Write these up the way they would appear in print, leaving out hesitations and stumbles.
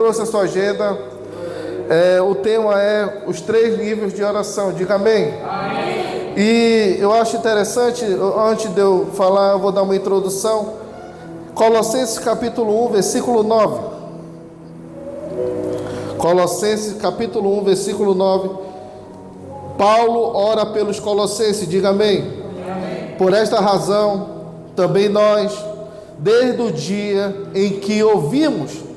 Trouxe a sua agenda. O tema é os 3 níveis de oração. Diga amém. Amém. E eu acho interessante, antes de eu falar, eu vou dar uma introdução. Colossenses capítulo 1, versículo 9. Colossenses capítulo 1, versículo 9. Paulo ora pelos colossenses. Diga amém. Amém. Por esta razão, também nós, desde o dia em que ouvimos,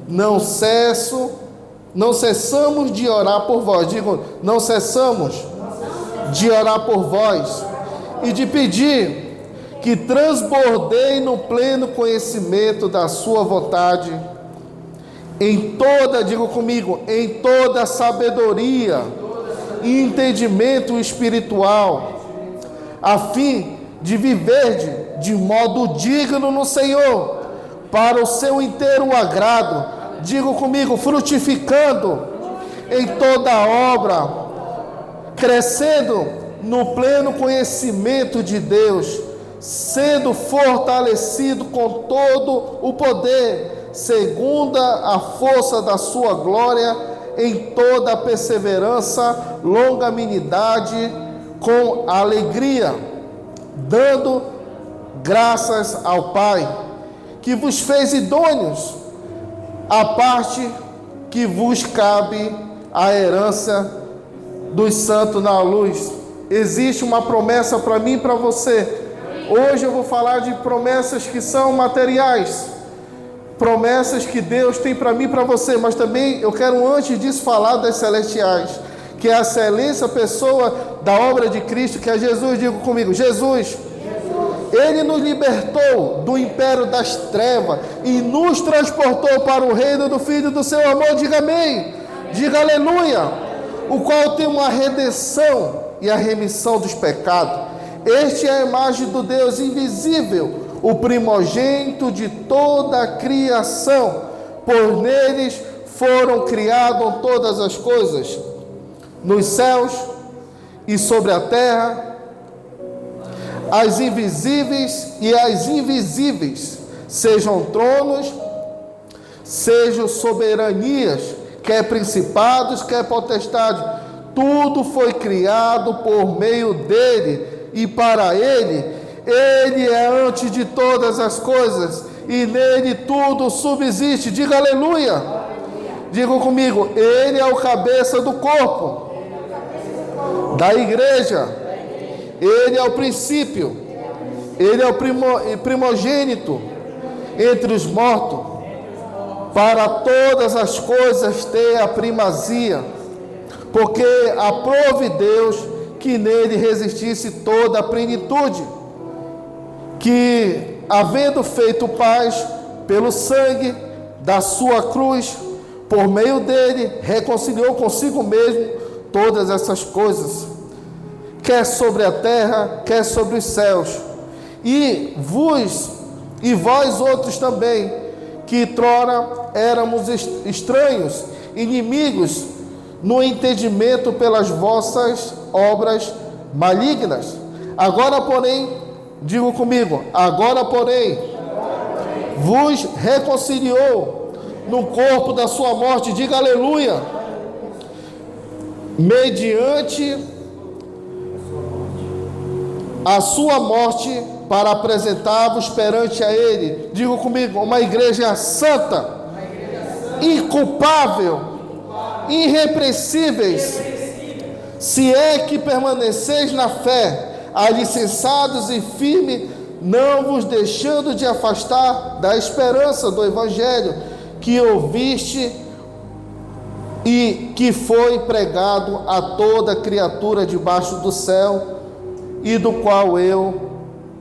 não cessamos de orar por vós. Digo, não cessamos de orar por vós e de pedir que transbordei no pleno conhecimento da sua vontade, em toda, digo comigo, em toda sabedoria e entendimento espiritual, a fim de viver de modo digno no Senhor, para o seu inteiro agrado. Digo comigo, frutificando em toda a obra, crescendo no pleno conhecimento de Deus, sendo fortalecido com todo o poder, segundo a força da sua glória, em toda a perseverança, longanimidade, com alegria, dando graças ao Pai, que vos fez idôneos a parte que vos cabe a herança dos santos na luz. Existe uma promessa para mim e para você. Hoje eu vou falar de promessas que são materiais, promessas que Deus tem para mim e para você, mas também eu quero antes disso falar das celestiais, que é a excelência pessoa da obra de Cristo, que é Jesus. Digo comigo, Jesus, Ele nos libertou do império das trevas e nos transportou para o reino do Filho do seu amor. Diga amém, diga aleluia, o qual tem uma redenção e a remissão dos pecados. Este é a imagem do Deus invisível, o primogênito de toda a criação, por neles foram criadas todas as coisas, nos céus e sobre a terra, as invisíveis e as invisíveis, sejam tronos, sejam soberanias, quer principados, quer potestades, tudo foi criado por meio dele e para ele. Ele é antes de todas as coisas e nele tudo subsiste. Diga aleluia. Diga comigo, ele é o cabeça do corpo, da igreja. Ele é o princípio, Ele é o primogênito entre os mortos, para todas as coisas ter a primazia, porque aprove Deus que nele resistisse toda a plenitude, que, havendo feito paz pelo sangue da sua cruz, por meio dele, reconciliou consigo mesmo todas essas coisas, quer sobre a terra, quer sobre os céus, e vós outros também, que trora éramos estranhos, inimigos, no entendimento pelas vossas obras malignas. Agora, porém, digo comigo, agora, porém, vos reconciliou no corpo da sua morte. Diga aleluia, mediante a sua morte, para apresentar-vos perante a ele. Digo comigo, uma igreja santa, inculpável, irrepreensíveis, se é que permaneceis na fé, alicerçados e firmes, não vos deixando de afastar da esperança do evangelho que ouviste e que foi pregado a toda criatura debaixo do céu, e do qual eu,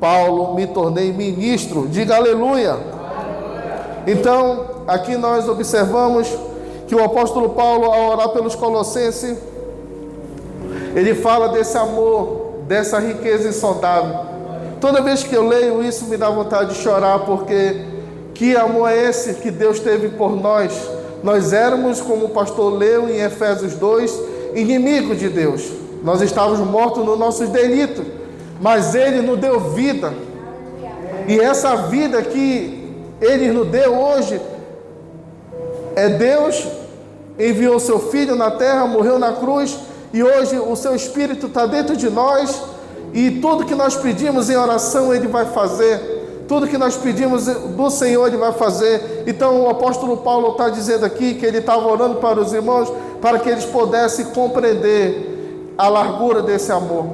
Paulo, me tornei ministro. Diga aleluia. Então, aqui nós observamos que o apóstolo Paulo, ao orar pelos colossenses, ele fala desse amor, dessa riqueza insondável. Toda vez que eu leio isso, me dá vontade de chorar, porque que amor é esse que Deus teve por nós? Nós éramos, como o pastor leu em Efésios 2, inimigos de Deus. Nós estávamos mortos nos nossos delitos, mas Ele nos deu vida. E essa vida que Ele nos deu hoje é Deus, enviou seu Filho na terra, morreu na cruz, e hoje o seu Espírito está dentro de nós, e tudo que nós pedimos em oração Ele vai fazer, tudo que nós pedimos do Senhor Ele vai fazer. Então o apóstolo Paulo está dizendo aqui que ele estava orando para os irmãos, para que eles pudessem compreender a largura desse amor.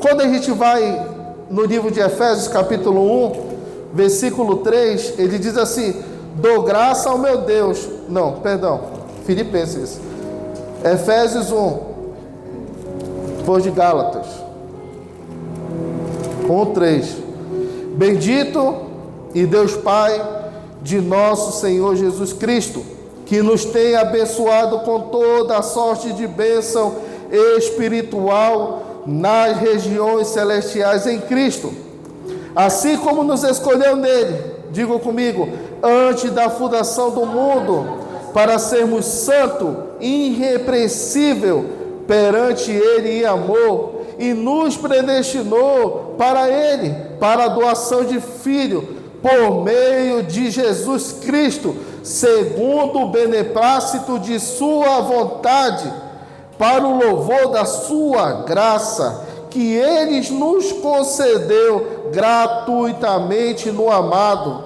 Quando a gente vai no livro de Efésios capítulo 1, versículo 3, ele diz assim: dou graça ao meu Deus, Filipenses, Efésios 1, depois de Gálatas 1:3, bendito e Deus Pai de nosso Senhor Jesus Cristo, que nos tem abençoado com toda a sorte de bênção espiritual nas regiões celestiais em Cristo, assim como nos escolheu nele, digo comigo, antes da fundação do mundo, para sermos santo, irrepreensível perante ele em amor, e nos predestinou para ele, para a doação de filho, por meio de Jesus Cristo, segundo o beneplácito de sua vontade, para o louvor da sua graça, que ele nos concedeu gratuitamente no amado,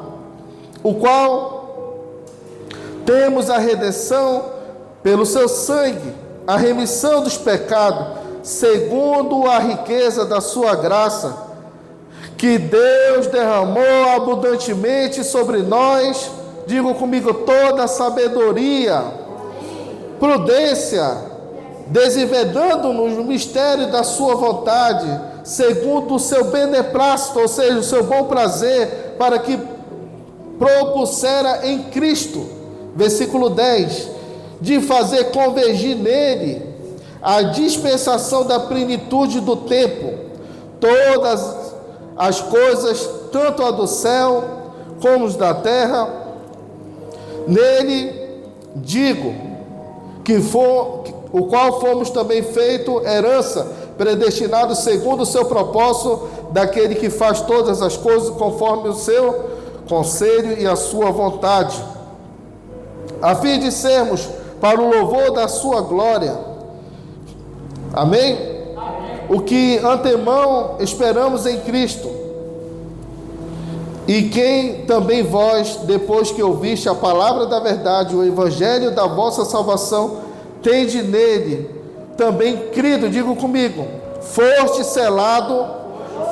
o qual temos a redenção pelo seu sangue, a remissão dos pecados, segundo a riqueza da sua graça, que Deus derramou abundantemente sobre nós, digo comigo, toda a sabedoria, prudência, desenvedando-nos o mistério da sua vontade, segundo o seu beneplácito, ou seja, o seu bom prazer, para que propusera em Cristo, versículo 10, de fazer convergir nele a dispensação da plenitude do tempo, todas as coisas, tanto a do céu como as da terra. Nele digo o qual fomos também feito herança, predestinado segundo o seu propósito, daquele que faz todas as coisas conforme o seu conselho e a sua vontade, a fim de sermos para o louvor da sua glória. Amém? Amém. O que antemão esperamos em Cristo, e quem também vós, depois que ouviste a palavra da verdade, o evangelho da vossa salvação, tende nele também crido, digo comigo, foste selado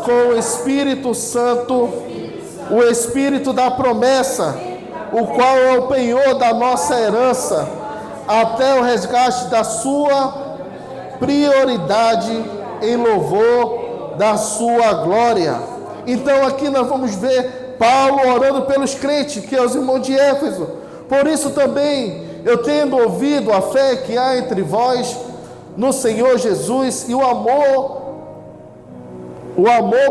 com o Espírito Santo, o Espírito da promessa, o qual é o penhor da nossa herança, até o resgate da sua prioridade em louvor da sua glória. Então aqui nós vamos ver Paulo orando pelos crentes, que é os irmãos de Éfeso. Por isso também, eu tendo ouvido a fé que há entre vós no Senhor Jesus, e o amor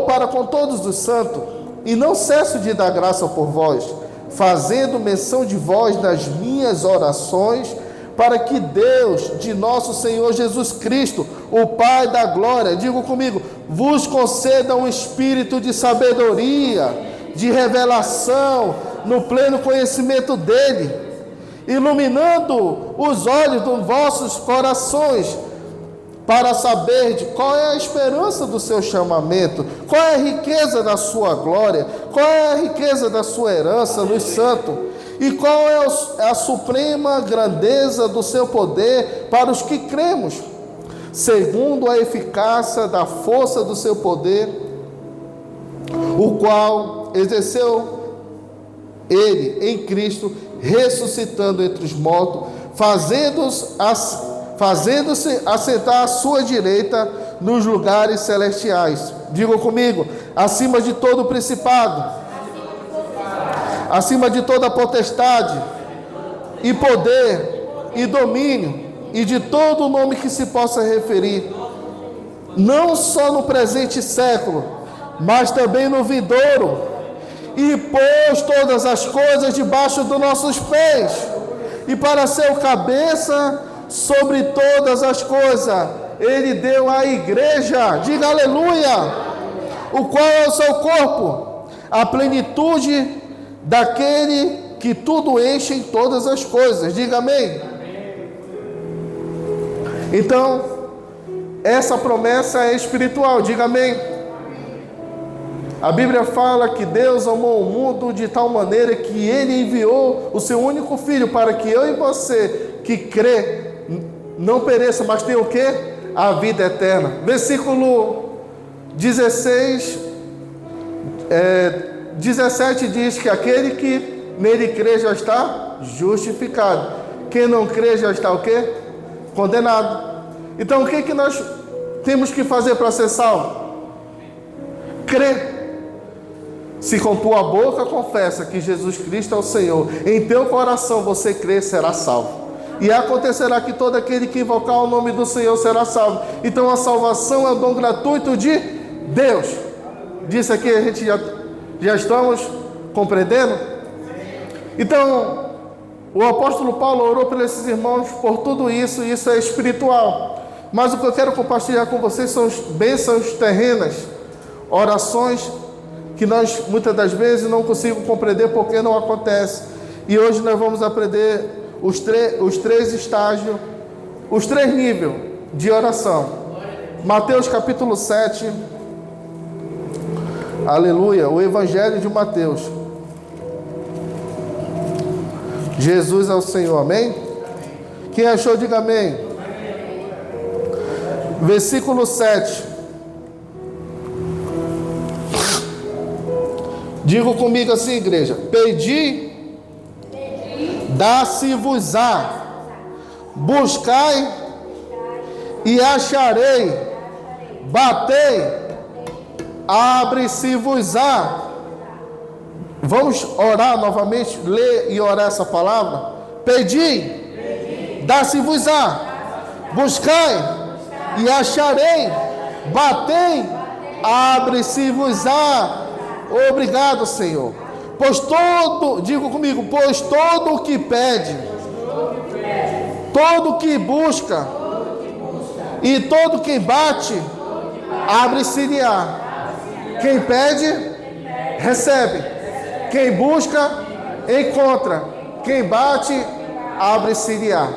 para com todos os santos, e não cesso de dar graça por vós, fazendo menção de vós nas minhas orações, para que Deus de nosso Senhor Jesus Cristo, o Pai da glória, digo comigo, vos conceda um espírito de sabedoria, de revelação, no pleno conhecimento dele, iluminando os olhos dos vossos corações, para saber de qual é a esperança do seu chamamento, qual é a riqueza da sua glória, qual é a riqueza da sua herança nos santos, e qual é a suprema grandeza do seu poder para os que cremos, segundo a eficácia da força do seu poder, o qual exerceu ele em Cristo, ressuscitando entre os mortos, fazendo-se assentar à sua direita nos lugares celestiais. Digo comigo, acima de todo principado, acima de toda potestade, e poder, e domínio, e de todo nome que se possa referir, não só no presente século, mas também no vindouro, e pôs todas as coisas debaixo dos nossos pés, e para ser o cabeça sobre todas as coisas, ele deu à igreja, diga aleluia, o qual é o seu corpo, a plenitude daquele que que tudo enche em todas as coisas. Diga amém. Então, essa promessa é espiritual. Diga amém. A Bíblia fala que Deus amou o mundo de tal maneira que Ele enviou o seu único Filho para que eu e você que crê não pereça, mas tenha o quê? A vida eterna. Versículo 17 diz que aquele que nele crê já está justificado. Quem não crê já está o quê? Condenado. Então o que nós temos que fazer para ser salvo? Crer. Se com tua boca confessa que Jesus Cristo é o Senhor, em teu coração você crer, será salvo. E acontecerá que todo aquele que invocar o nome do Senhor será salvo. Então a salvação é um dom gratuito de Deus. Disso aqui a gente já estamos compreendendo? Então, o apóstolo Paulo orou por esses irmãos por tudo isso, e isso é espiritual. Mas o que eu quero compartilhar com vocês são bênçãos terrenas, orações que nós muitas das vezes não conseguimos compreender porque não acontece. E hoje nós vamos aprender os três estágios, os 3 níveis de oração. Mateus capítulo 7, aleluia, o Evangelho de Mateus. Jesus é o Senhor, amém? Quem achou, diga amém. Versículo 7. Digo comigo assim, igreja: pedi, dá-se-vos-á, buscai e acharei, batei, abre-se-vos-á. Vamos orar novamente, ler e orar essa palavra. Pedi, dá-se-vos-á, buscai e acharei, batei, abre-se-vos-á. Obrigado, Senhor. Pois todo, digo comigo, pois todo o que pede, todo o que busca e todo quem bate, abre-se-lhe-á. Quem pede, recebe. Quem busca, encontra. Quem bate, abre-se-lhe-á.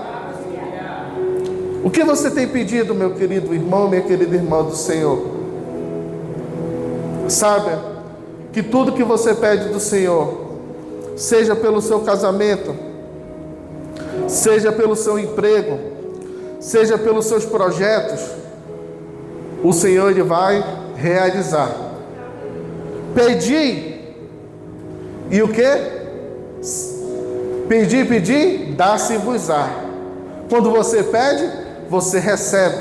O que você tem pedido, meu querido irmão, minha querida irmã do Senhor? Sabe que tudo que você pede do Senhor, seja pelo seu casamento, seja pelo seu emprego, seja pelos seus projetos, o Senhor Ele vai realizar. Pedi, e o que? Pedi, dá-se-vos-á. Quando você pede, você recebe.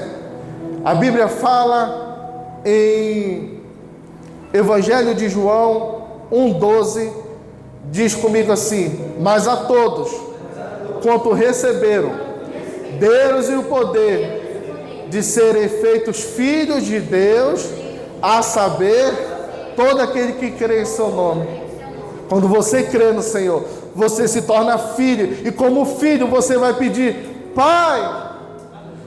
A Bíblia fala em Evangelho de João 1,12, diz comigo assim: mas a todos quanto receberam, deu-lhes o poder de serem feitos filhos de Deus, a saber, todo aquele que crê em seu nome. Quando você crê no Senhor, você se torna filho, e como filho você vai pedir: Pai,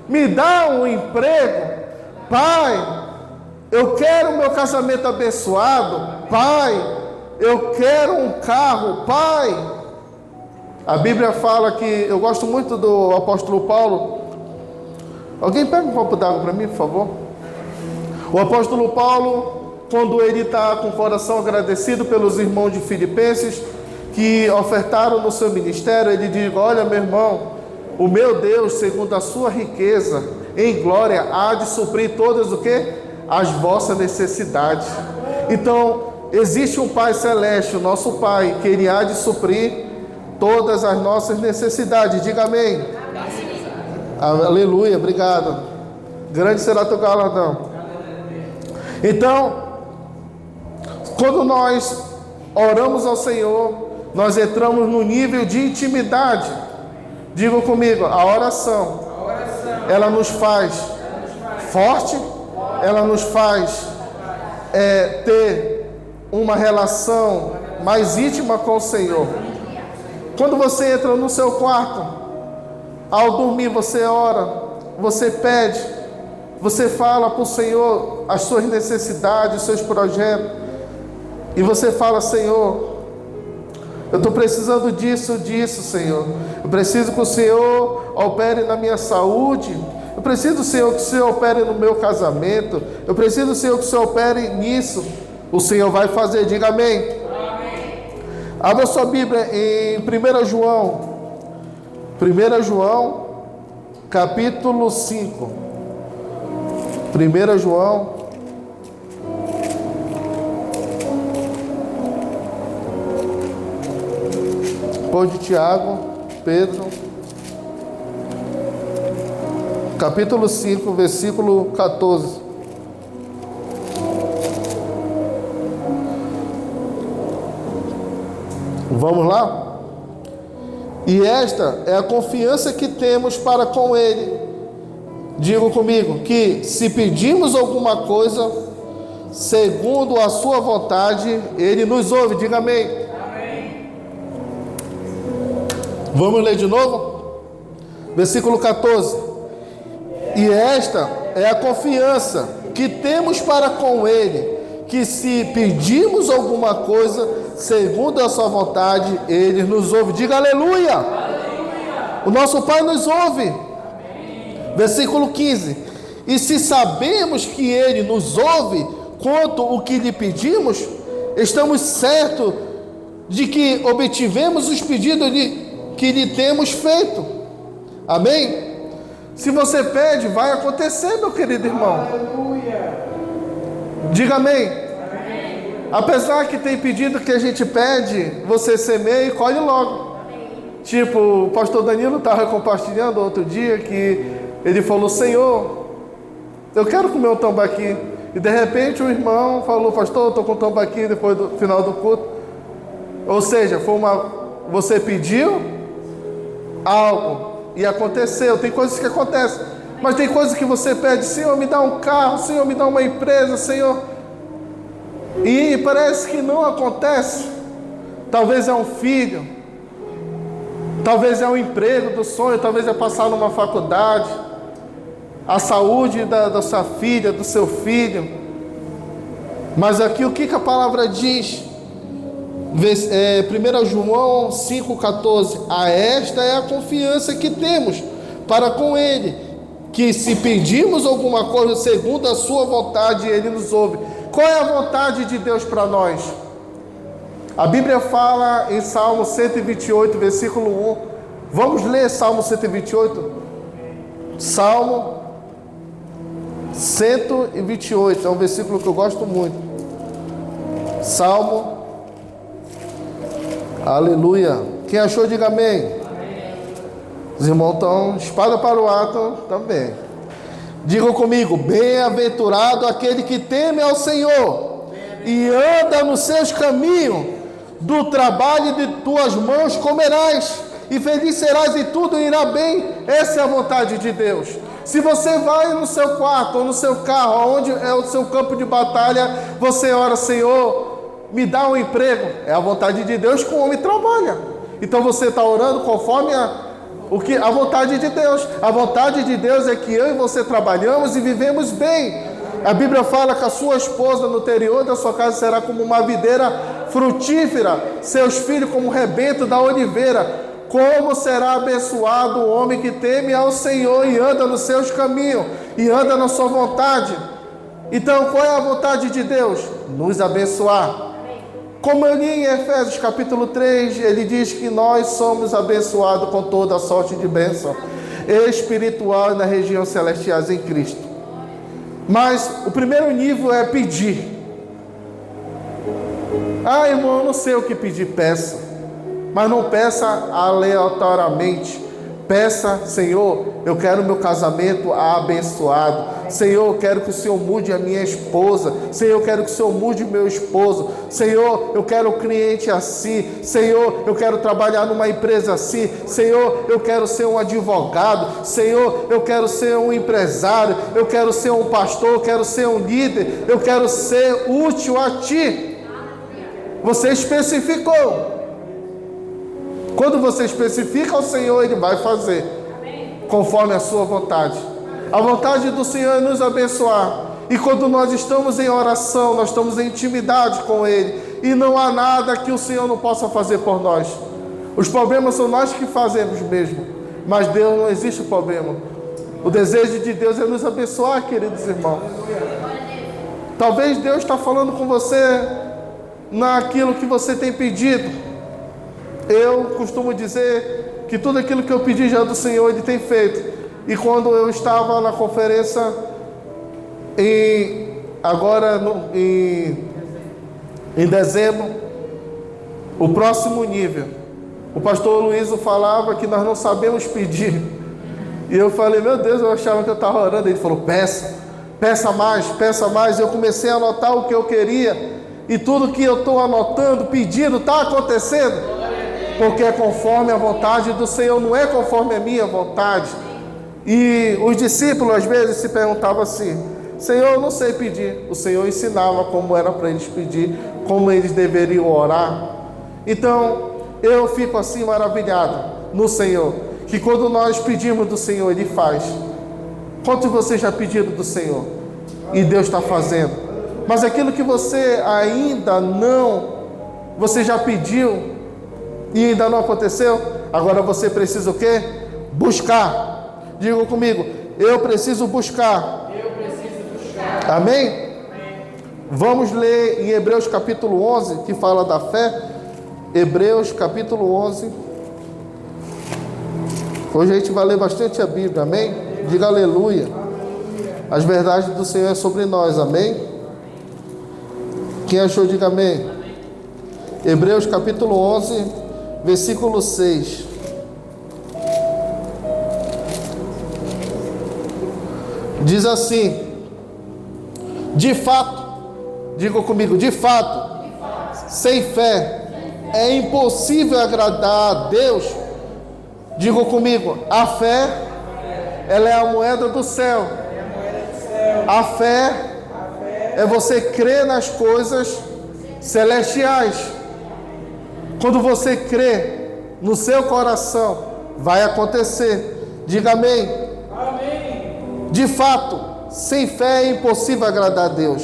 me dá um emprego. Pai, eu quero o meu casamento abençoado. Pai, eu quero um carro. Pai, a Bíblia fala que, eu gosto muito do apóstolo Paulo. Alguém pega um copo d'água para mim, por favor? O apóstolo Paulo, quando ele está com o coração agradecido pelos irmãos de Filipenses que ofertaram no seu ministério, ele diz: olha, meu irmão, o meu Deus, segundo a sua riqueza em glória, há de suprir todas o quê? As vossas necessidades. Então, existe um Pai Celeste, o nosso Pai, que Ele há de suprir todas as nossas necessidades. Diga amém. Aleluia, obrigado. Grande será teu galardão. Então, quando nós oramos ao Senhor, nós entramos no nível de intimidade. Diga comigo, a oração, ela nos faz forte, ela nos faz ter uma relação mais íntima com o Senhor. Quando você entra no seu quarto, ao dormir você ora, você pede, você fala para o Senhor as suas necessidades, os seus projetos, e você fala: Senhor, Eu estou precisando disso, Senhor. Eu preciso que o Senhor opere na minha saúde. Eu preciso, Senhor, que o Senhor opere no meu casamento. Eu preciso, Senhor, que o Senhor opere nisso. O Senhor vai fazer, diga amém. Amém. Abra sua Bíblia em 1 João. 1 João, capítulo 5. 1 João. Depois de Tiago, Pedro, capítulo 5, versículo 14. Vamos lá? E esta é a confiança que temos para com Ele. Digo comigo, que se pedimos alguma coisa, segundo a sua vontade, Ele nos ouve. Diga amém. Vamos ler de novo? Versículo 14. E esta é a confiança que temos para com Ele, que se pedimos alguma coisa, segundo a sua vontade, Ele nos ouve. Diga aleluia! Aleluia. O nosso Pai nos ouve. Amém. Versículo 15. E se sabemos que Ele nos ouve quanto o que lhe pedimos, estamos certos de que obtivemos os pedidos que lhe temos feito. Amém? Se você pede, vai acontecer, meu querido irmão. Aleluia. Diga amém. Amém. Apesar que tem pedido que a gente pede, você semeia e colhe logo. Amém. Tipo, o pastor Danilo estava compartilhando outro dia que ele falou: Senhor, eu quero comer um tambaqui. E de repente o irmão falou: pastor, eu estou com um tambaqui depois do final do culto. Ou seja, você pediu algo e aconteceu. Tem coisas que acontecem, mas tem coisas que você pede: Senhor, me dá um carro, Senhor, me dá uma empresa, Senhor, e parece que não acontece. Talvez é um filho, talvez é um emprego do sonho, talvez é passar numa faculdade, a saúde da sua filha, do seu filho. Mas aqui o que a palavra diz? 1 João 5,14. A esta é a confiança que temos para com Ele, que se pedimos alguma coisa segundo a sua vontade, Ele nos ouve. Qual é a vontade de Deus para nós? A Bíblia fala em Salmo 128, versículo 1. Vamos ler Salmo 128? Salmo 128, é um versículo que eu gosto muito. Salmo, aleluia. Quem achou, diga amém. Amém. Os irmãos estão espada para o ato também. Digam comigo: bem-aventurado aquele que teme ao Senhor e anda nos seus caminhos. Do trabalho de tuas mãos comerás, e feliz serás e tudo irá bem. Essa é a vontade de Deus. Se você vai no seu quarto ou no seu carro, onde é o seu campo de batalha, você ora: Senhor, me dá um emprego. É a vontade de Deus que o homem trabalha. Então você está orando conforme a vontade de Deus. A vontade de Deus é que eu e você trabalhamos e vivemos bem. A Bíblia fala que a sua esposa no interior da sua casa será como uma videira frutífera, seus filhos como o rebento da oliveira. Como será abençoado o homem que teme ao Senhor e anda nos seus caminhos e anda na sua vontade. Então, qual é a vontade de Deus? Nos abençoar. Como eu li em Efésios capítulo 3, ele diz que nós somos abençoados com toda a sorte de bênção espiritual na região celestiais em Cristo. Mas o primeiro nível é pedir. Ah, irmão, eu não sei o que pedir. Peça, mas não peça aleatoriamente. Peça: Senhor, eu quero meu casamento abençoado. Senhor, eu quero que o Senhor mude a minha esposa. Senhor, eu quero que o Senhor mude o meu esposo. Senhor, eu quero um cliente assim. Senhor, eu quero trabalhar numa empresa assim. Senhor, eu quero ser um advogado. Senhor, eu quero ser um empresário. Eu quero ser um pastor. Eu quero ser um líder. Eu quero ser útil a Ti. Você especificou. Quando você especifica ao Senhor, Ele vai fazer conforme a sua vontade. A vontade do Senhor é nos abençoar. E quando nós estamos em oração, nós estamos em intimidade com Ele. e não há nada que o Senhor não possa fazer por nós. Os problemas são nós que fazemos mesmo, mas Deus não existe o problema. O desejo de Deus é nos abençoar, queridos irmãos. Talvez Deus está falando com você naquilo que você tem pedido. Eu costumo dizer que tudo aquilo que eu pedi já do Senhor, Ele tem feito. E quando eu estava na conferência, em dezembro, o próximo nível, o pastor Luizo falava que nós não sabemos pedir. E eu falei, meu Deus, eu achava que eu estava orando. Ele falou, peça mais, peça mais. Eu comecei a anotar o que eu queria, e tudo que eu estou anotando, pedindo, está acontecendo, porque é conforme a vontade do Senhor, não é conforme a minha vontade. E os discípulos às vezes se perguntavam assim, Senhor, eu não sei pedir. O Senhor ensinava como era para eles pedir, como eles deveriam orar. Então eu fico assim maravilhado no Senhor, que quando nós pedimos do Senhor, Ele faz. Quantos de vocês já pediram do Senhor? E Deus está fazendo. Mas aquilo que você ainda não, você já pediu e ainda não aconteceu, agora você precisa o quê? Buscar. Diga comigo, eu preciso buscar. Amém? Vamos ler em Hebreus capítulo 11, que fala da fé. Hebreus capítulo 11. Hoje a gente vai ler bastante a Bíblia, amém? Diga aleluia. As verdades do Senhor é sobre nós, amém? Quem achou, diga amém. Hebreus capítulo 11, versículo 6. Diz assim, de fato, diga comigo, de fato, sem fé é impossível agradar a Deus. Diga comigo, a fé, ela é a moeda do céu. A fé é você crer nas coisas celestiais. Quando você crê no seu coração, vai acontecer. Diga amém. De fato, sem fé é impossível agradar a Deus.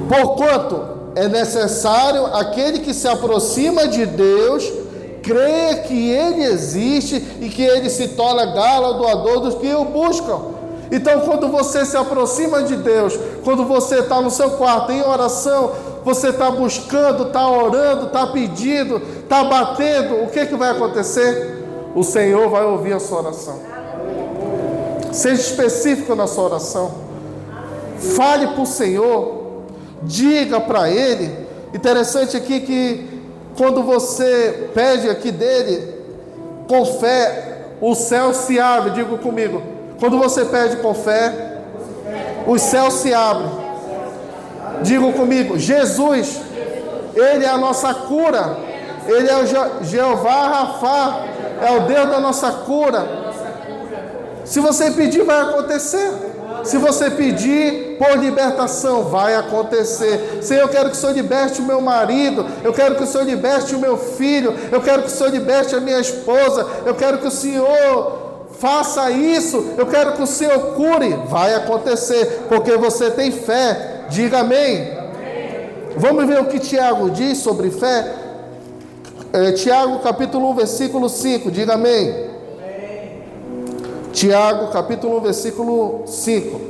Porquanto é necessário aquele que se aproxima de Deus crer que Ele existe e que Ele se torna galardoador dos que o buscam. Então, quando você se aproxima de Deus, quando você está no seu quarto em oração, você está buscando, está orando, está pedindo, está batendo, o que vai acontecer? O Senhor vai ouvir a sua oração. Seja específico na sua oração. Fale para o Senhor, diga para Ele. Interessante aqui que quando você pede aqui dele, com fé, o céu se abre. Diga comigo, quando você pede com fé, os céus se abrem. Diga comigo, Jesus, Ele é a nossa cura. Ele é o Jeová Rafá, é o Deus da nossa cura. Se você pedir, vai acontecer. Se você pedir por libertação, vai acontecer. Senhor, eu quero que o Senhor liberte o meu marido, eu quero que o Senhor liberte o meu filho, eu quero que o Senhor liberte a minha esposa, eu quero que o Senhor faça isso, eu quero que o Senhor cure. Vai acontecer, porque você tem fé. Diga amém. Vamos ver o que Tiago diz sobre fé. Tiago capítulo 1, versículo 5. Diga amém. Tiago, capítulo 1, versículo 5.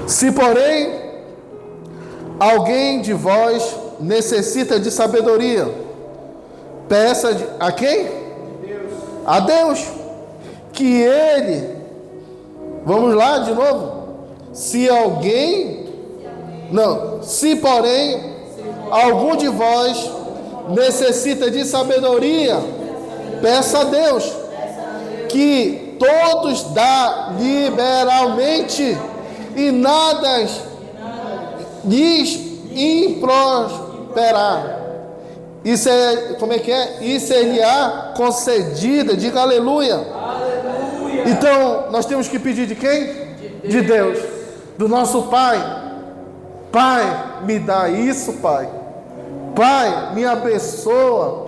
Se, porém, alguém de vós necessita de sabedoria, peça a quem? A Deus, que Ele, vamos lá de novo, se porém, algum de vós necessita de sabedoria, peça a Deus, que todos dá liberalmente, e nada lhes improsperar. Isso é, como é que é? Isso é lhe há concedida. Diga aleluia. Aleluia. Então, nós temos que pedir de quem? De Deus, do nosso Pai. Pai, me dá isso, Pai. Pai, me abençoa.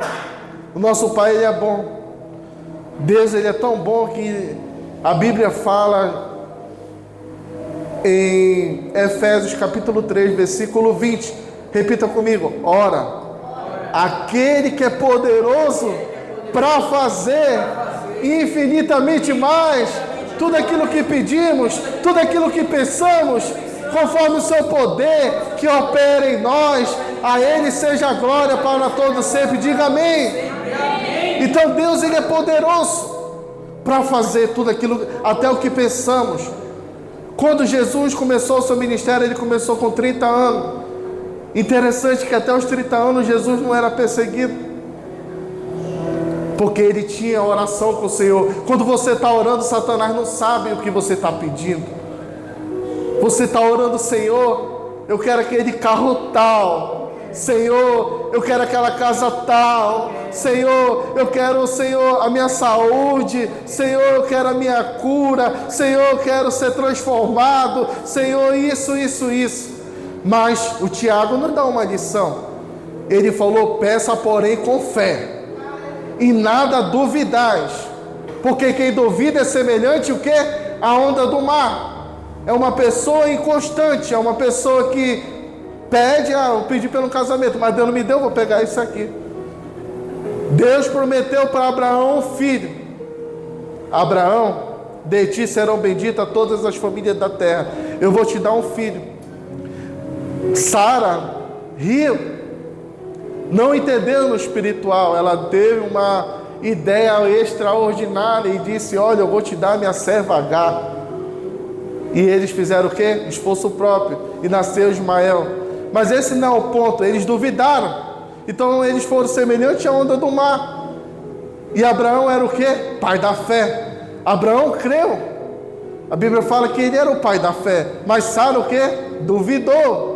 O nosso Pai, Ele é bom. Deus, Ele é tão bom que a Bíblia fala em Efésios capítulo 3, versículo 20. Repita comigo: ora, aquele que é poderoso para fazer infinitamente mais, tudo aquilo que pedimos, tudo aquilo que pensamos, conforme o seu poder que opera em nós, a Ele seja a glória para todos sempre. Diga amém. Então Deus, Ele é poderoso para fazer tudo aquilo, até o que pensamos. Quando Jesus começou o seu ministério, Ele começou com 30 anos. Interessante que até os 30 anos Jesus não era perseguido, porque Ele tinha oração com o Senhor. Quando você está orando, Satanás não sabe o que você está pedindo. Você está orando: Senhor, eu quero aquele carro tal. Senhor, eu quero aquela casa tal. Senhor, eu quero, Senhor, a minha saúde. Senhor, eu quero a minha cura. Senhor, eu quero ser transformado. Senhor, isso. Mas o Tiago não dá uma lição. Ele falou: peça, porém, com fé, e nada duvidais, porque quem duvida é semelhante o quê? A onda do mar. É uma pessoa inconstante, é uma pessoa que pede: eu pedi pelo casamento, mas Deus não me deu, vou pegar isso aqui. Deus prometeu para Abraão um filho: Abraão, de ti serão benditas todas as famílias da terra, eu vou te dar um filho. Sara riu, não entendeu no espiritual, ela teve uma ideia extraordinária e disse: olha, eu vou te dar minha serva Agar. E eles fizeram o quê? Esforço próprio, e nasceu Ismael. Mas esse não é o ponto, eles duvidaram. Então eles foram semelhantes à onda do mar. E Abraão era o quê? Pai da fé. Abraão creu. A Bíblia fala que ele era o pai da fé. Mas Sara o quê? Duvidou.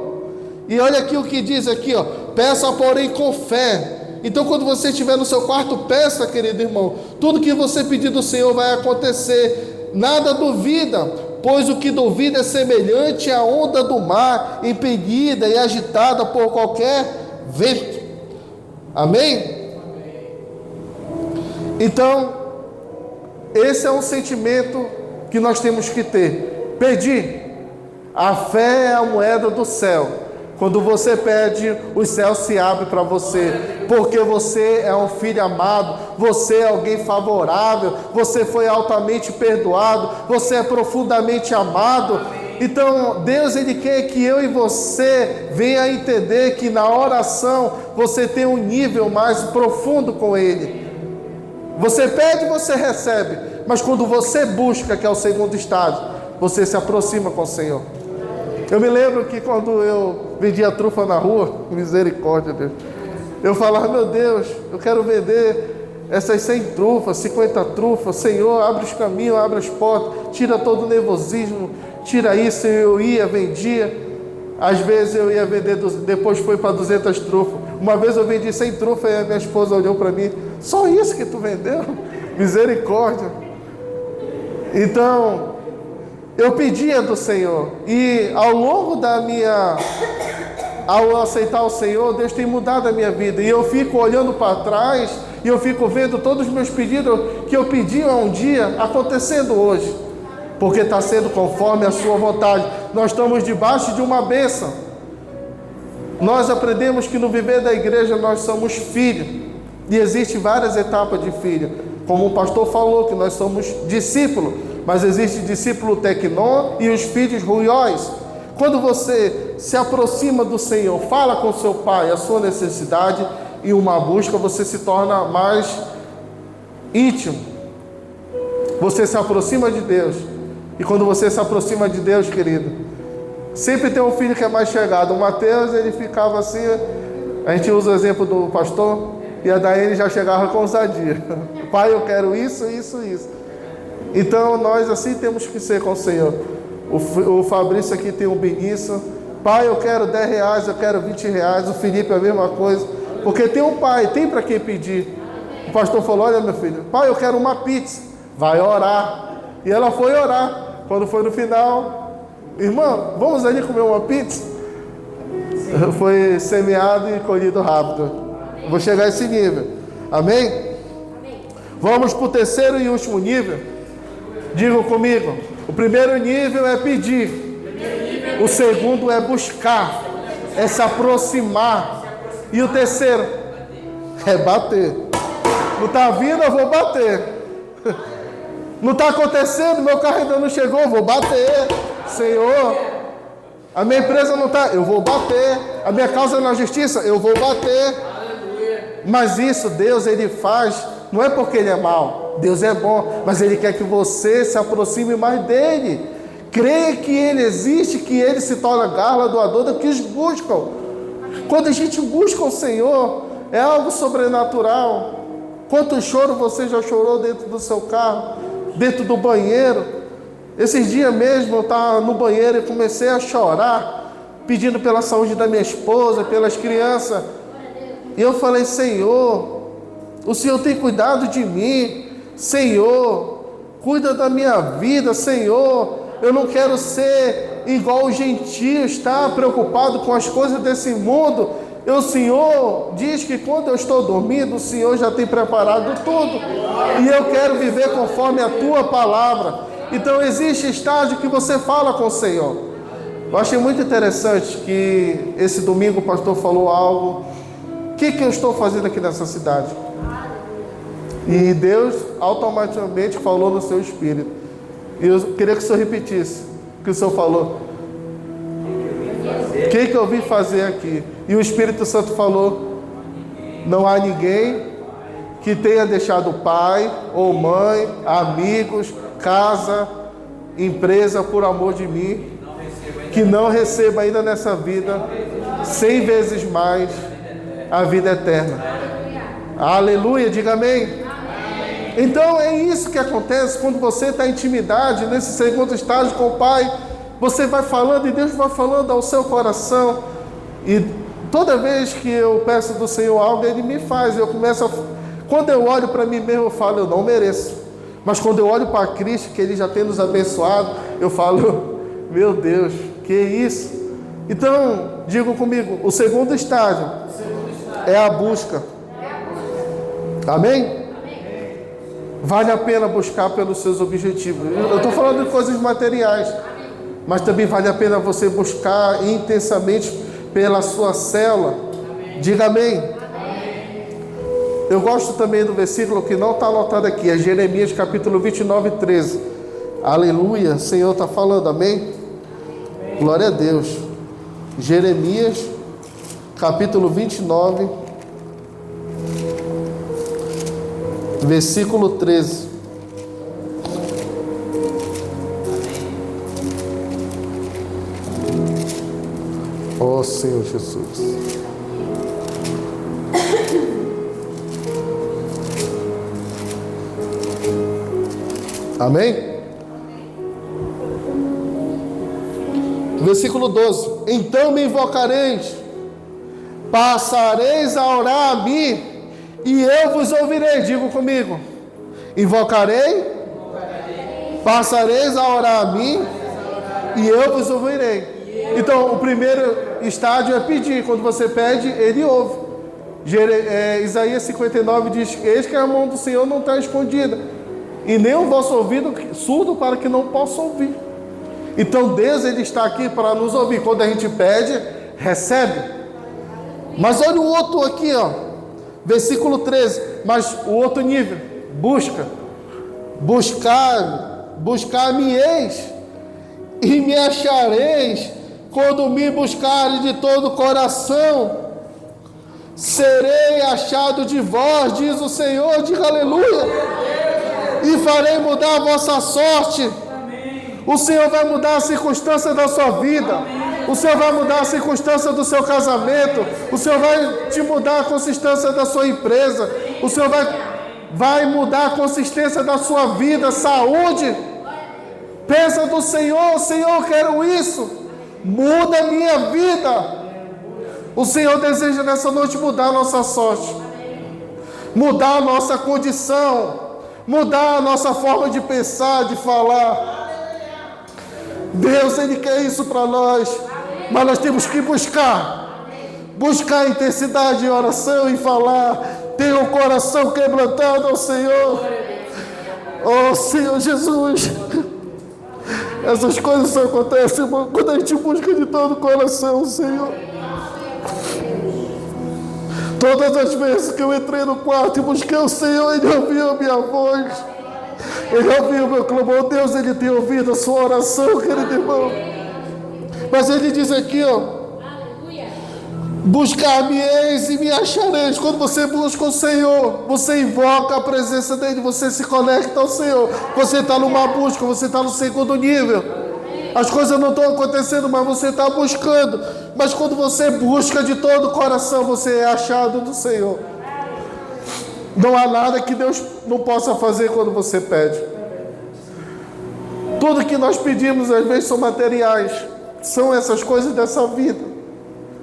E olha aqui o que diz aqui, ó: peça, porém, com fé. Então, quando você estiver no seu quarto, peça, querido irmão. Tudo que você pedir do Senhor vai acontecer. Nada duvida, pois o que duvida é semelhante à onda do mar, impelida e agitada por qualquer vento. Amém? Então, esse é um sentimento que nós temos que ter. Pedir. A fé é a moeda do céu. Quando você pede, os céus se abrem para você, porque você é um filho amado, você é alguém favorável, você foi altamente perdoado, você é profundamente amado. Então Deus, Ele quer que eu e você venha a entender que na oração você tem um nível mais profundo com Ele. Você pede, você recebe, mas quando você busca, que é o segundo estágio, você se aproxima com o Senhor. Eu me lembro que quando eu vendia trufa na rua, misericórdia, Deus, eu falava: meu Deus, eu quero vender essas 100 trufas, 50 trufas. Senhor, abre os caminhos, abre as portas, tira todo o nervosismo, tira isso. Eu ia, vendia. Às vezes eu ia vender, depois foi para 200 trufas. Uma vez eu vendi 100 trufas e a minha esposa olhou para mim: só isso que tu vendeu? Misericórdia. Então, eu pedia do Senhor, e ao longo ao aceitar o Senhor, Deus tem mudado a minha vida, e eu fico olhando para trás, e eu fico vendo todos os meus pedidos que eu pedi há um dia, acontecendo hoje, porque está sendo conforme a sua vontade. Nós estamos debaixo de uma bênção. Nós aprendemos que no viver da igreja nós somos filhos, e existem várias etapas de filho, como o pastor falou, que nós somos discípulos. Mas existe discípulo tecnó e os filhos ruiós. Quando você se aproxima do Senhor, fala com seu pai a sua necessidade, e uma busca, você se torna mais íntimo. Você se aproxima de Deus. E quando você se aproxima de Deus, querido, sempre tem um filho que é mais chegado. O Mateus, ele ficava assim, a gente usa o exemplo do pastor, e a Daiane já chegava com ousadia: pai, eu quero isso. Então nós assim temos que ser com o Senhor. O Fabrício aqui tem um Benício: pai, eu quero 10 reais, eu quero 20 reais. O Felipe é a mesma coisa, porque tem um pai, tem para quem pedir. O pastor falou: olha, meu filho, pai, eu quero uma pizza. Vai orar. E ela foi orar. Quando foi no final: irmã, vamos ali comer uma pizza? Foi semeado e colhido rápido. Vou chegar a esse nível. Amém? Vamos para o terceiro e último nível. Digam comigo: o primeiro nível é pedir. O segundo é buscar, é se aproximar. E o terceiro é bater. Não está vindo, eu vou bater. Não está acontecendo, meu carro ainda não chegou, eu vou bater. Senhor, a minha empresa não está, eu vou bater. A minha causa na justiça, eu vou bater. Mas isso Deus, Ele faz, não é porque Ele é mau. Deus é bom, mas Ele quer que você se aproxime mais dEle. Creia que Ele existe, que Ele se torna galardoador do que os buscam. Quando a gente busca o Senhor, é algo sobrenatural. Quanto choro você já chorou dentro do seu carro, dentro do banheiro? Esses dias mesmo eu estava no banheiro e comecei a chorar, pedindo pela saúde da minha esposa, pelas crianças. E eu falei, Senhor, o Senhor tem cuidado de mim. Senhor, cuida da minha vida, Senhor. Eu não quero ser igual os gentios, tá? Preocupado com as coisas desse mundo. O Senhor diz que quando eu estou dormindo, o Senhor já tem preparado tudo. E eu quero viver conforme a Tua palavra. Então existe estágio que você fala com o Senhor. Eu achei muito interessante que esse domingo o pastor falou algo. O que eu estou fazendo aqui nessa cidade? E Deus automaticamente falou no seu espírito. E eu queria que o Senhor repetisse o que o Senhor falou. O que eu vim fazer aqui? E o Espírito Santo falou: não há ninguém que tenha deixado pai ou mãe, amigos, casa, empresa por amor de mim, que não receba ainda nessa vida 100 vezes mais a vida eterna. Aleluia, diga amém. Então é isso que acontece quando você está em intimidade, nesse segundo estágio com o Pai. Você vai falando e Deus vai falando ao seu coração. E toda vez que eu peço do Senhor algo, Ele me faz. Eu começo a... Quando eu olho para mim mesmo, eu falo, eu não mereço. Mas quando eu olho para Cristo, que Ele já tem nos abençoado, eu falo, meu Deus, que isso? Então, digo comigo, o segundo estágio é a busca. Amém? Vale a pena buscar pelos seus objetivos. Eu estou falando de coisas materiais, mas também vale a pena você buscar intensamente pela sua célula. Diga amém. Eu gosto também do versículo que não está anotado aqui, é Jeremias capítulo 29, 13. Aleluia, o Senhor está falando, amém? Glória a Deus. Jeremias capítulo 29, versículo 13. Oh Senhor Jesus. Amém? Versículo 12. Então me invocareis, passareis a orar a mim, e eu vos ouvirei. Digo comigo: invocarei, passareis a orar a mim, e eu vos ouvirei. Então o primeiro estágio é pedir. Quando você pede, Ele ouve. Isaías 59 diz: eis que a mão do Senhor não está escondida, e nem o vosso ouvido surdo para que não possa ouvir. Então Deus, Ele está aqui para nos ouvir. Quando a gente pede, recebe. Mas olha o outro aqui, ó, versículo 13. Mas o outro nível: busca. Buscar-me-eis e me achareis, quando me buscarem de todo o coração. Serei achado de vós, diz o Senhor. Diga aleluia. E farei mudar a vossa sorte. O Senhor vai mudar a circunstância da sua vida. O Senhor vai mudar a circunstância do seu casamento. O Senhor vai te mudar a consistência da sua empresa. O Senhor vai mudar a consistência da sua vida, saúde. Pensa do Senhor: Senhor, eu quero isso. Muda a minha vida. O Senhor deseja nessa noite mudar a nossa sorte, mudar a nossa condição, mudar a nossa forma de pensar, de falar. Deus, Ele quer isso para nós, mas nós temos que buscar intensidade em oração e falar. Ter um coração quebrantado ao Senhor. Oh Senhor Jesus, Essas coisas só acontecem, irmão, quando a gente busca de todo o coração, Senhor. Todas as vezes que eu entrei no quarto e busquei o Senhor, Ele ouviu a minha voz. Ele ouviu o meu clamor. Deus, Ele tem ouvido a sua oração, querido irmão. Mas Ele diz aqui, ó. Buscar-me-eis e me achareis. Quando você busca o Senhor, você invoca a presença dEle, você se conecta ao Senhor. Você está numa busca, você está no segundo nível. As coisas não estão acontecendo, mas você está buscando. Mas quando você busca de todo o coração, você é achado do Senhor. Não há nada que Deus não possa fazer quando você pede. Tudo que nós pedimos, às vezes, são materiais. São essas coisas dessa vida.